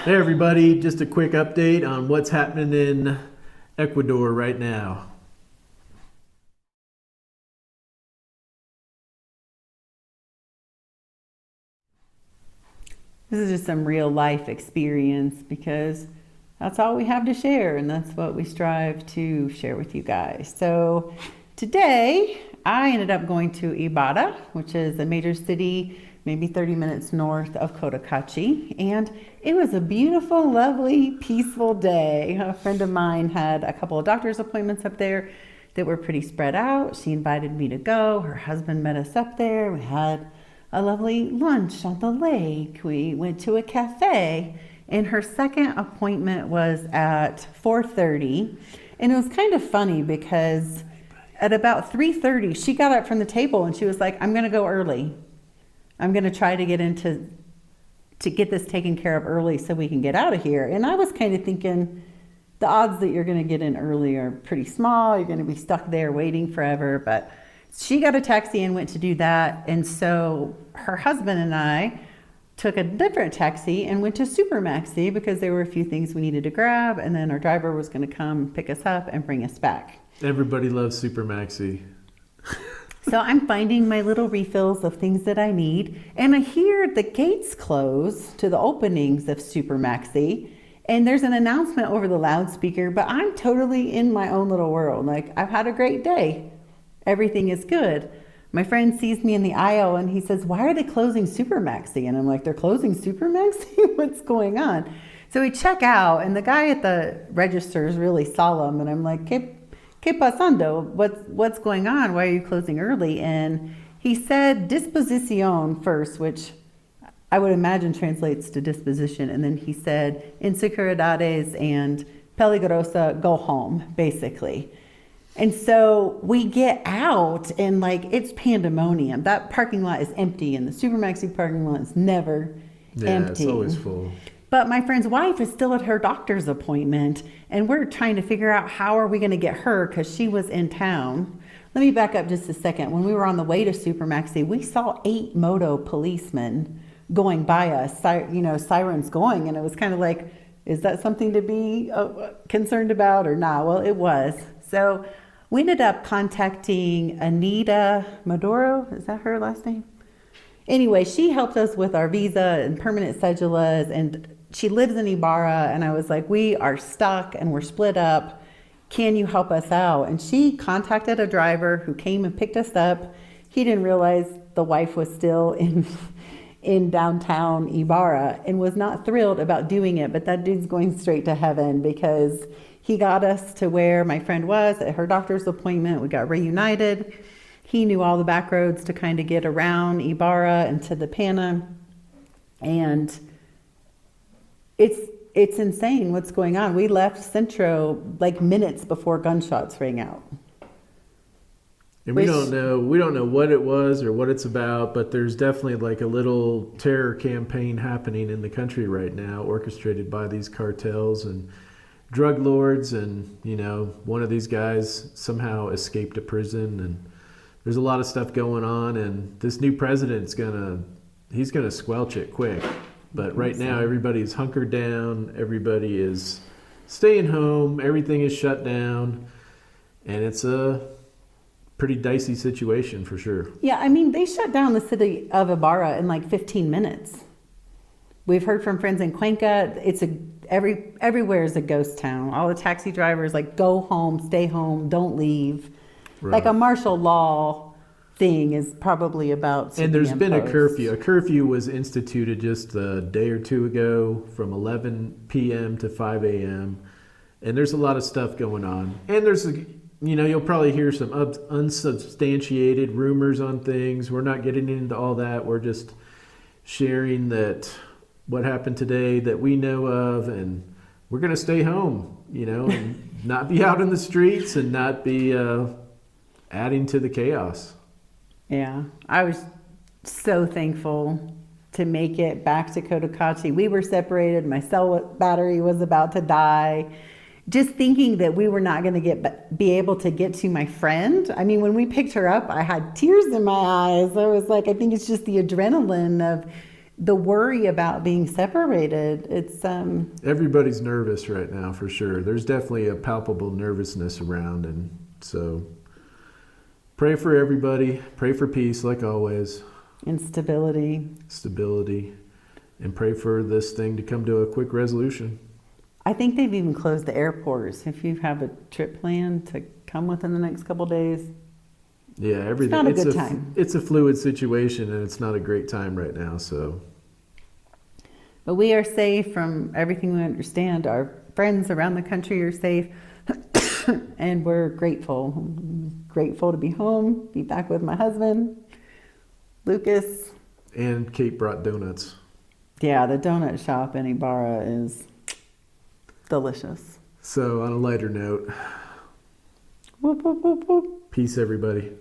Hey everybody, just a quick update on what's happening in Ecuador right now. This is just some real life experience because that's all we have to share, and that's what we strive to share with you guys. So today I ended up going to Ibarra, which is a major city maybe 30 minutes north of Cotacachi, and it was a beautiful, lovely, peaceful day. A friend of mine had a couple of doctor's appointments up there that were pretty spread out. She invited me to go. Her husband met us up there. We had a lovely lunch on the lake. We went to a cafe, and her second appointment was at 4:30. And it was kind of funny because at about 3:30, she got up from the table and she was like, I'm going to go early. I'm going to try to get this taken care of early so we can get out of here. And I was kind of thinking the odds that you're going to get in early are pretty small. You're going to be stuck there waiting forever. But she got a taxi and went to do that. And so her husband and I took a different taxi and went to Supermaxi because there were a few things we needed to grab. And then our driver was going to come pick us up and bring us back. Everybody loves Supermaxi. So I'm finding my little refills of things that I need. And I hear the gates close to the openings of Supermaxi. And there's an announcement over the loudspeaker, but I'm totally in my own little world. Like, I've had a great day. Everything is good. My friend sees me in the aisle and he says, why are they closing Supermaxi? And I'm like, they're closing Supermaxi? What's going on? So we check out and the guy at the register is really solemn. And I'm like, ¿Qué pasando? What's going on? Why are you closing early? And he said disposición first, which I would imagine translates to disposition. And then he said inseguridades and peligrosa, go home, basically. And so we get out and like it's pandemonium. That parking lot is empty and the Supermaxi parking lot is never empty. It's always full. But my friend's wife is still at her doctor's appointment and we're trying to figure out how are we going to get her because she was in town. Let me back up just a second. When we were on the way to Supermaxi, we saw 8 moto policemen going by us, sirens going. And it was kind of like, is that something to be concerned about or not? Well, it was. So we ended up contacting Anita Maduro. Is that her last name? Anyway, she helped us with our visa and permanent cedulas, and she lives in Ibarra. And I was like, we are stuck and we're split up. Can you help us out? And she contacted a driver who came and picked us up. He didn't realize the wife was still in downtown Ibarra and was not thrilled about doing it. But that dude's going straight to heaven because he got us to where my friend was at her doctor's appointment. We got reunited. He knew all the back roads to kind of get around Ibarra and to the Pana. And it's insane what's going on. We left Centro like minutes before gunshots rang out. And we don't know what it was or what it's about, but there's definitely like a little terror campaign happening in the country right now, orchestrated by these cartels and drug lords. And, one of these guys somehow escaped to prison, and there's a lot of stuff going on, and this new president's he's gonna squelch it quick. But right now everybody's hunkered down, everybody is staying home, everything is shut down, and it's a pretty dicey situation for sure. Yeah, I mean, they shut down the city of Ibarra in like 15 minutes. We've heard from friends in Cuenca, everywhere is a ghost town. All the taxi drivers like, go home, stay home, don't leave. Right. Like a martial law thing is probably about to And there's been imposed. a curfew. A curfew was instituted just a day or two ago from 11 p.m. to 5 a.m. And there's a lot of stuff going on. And there's, you'll probably hear some unsubstantiated rumors on things. We're not getting into all that. We're just sharing that what happened today that we know of, and we're going to stay home, and not be out in the streets and not be adding to the chaos. Yeah, I was so thankful to make it back to Cotacachi. We were separated. My cell battery was about to die. Just thinking that we were not going to be able to get to my friend. I mean, when we picked her up, I had tears in my eyes. I was like, I think it's just the adrenaline of the worry about being separated. It's Everybody's nervous right now, for sure. There's definitely a palpable nervousness around, and so pray for everybody. Pray for peace, like always. instability. Stability, and pray for this thing to come to a quick resolution. I think they've even closed the airports. If you have a trip planned to come within the next couple days, Yeah, everything. not a good time. It's a fluid situation, and it's not a great time right now. So, but we are safe from everything we understand. Our friends around the country are safe, and we're grateful. Grateful to be home, be back with my husband, Lucas. and Kate brought donuts. Yeah, the donut shop in Ibarra is delicious. So, on a lighter note, Whoop, whoop, whoop, whoop. peace, everybody.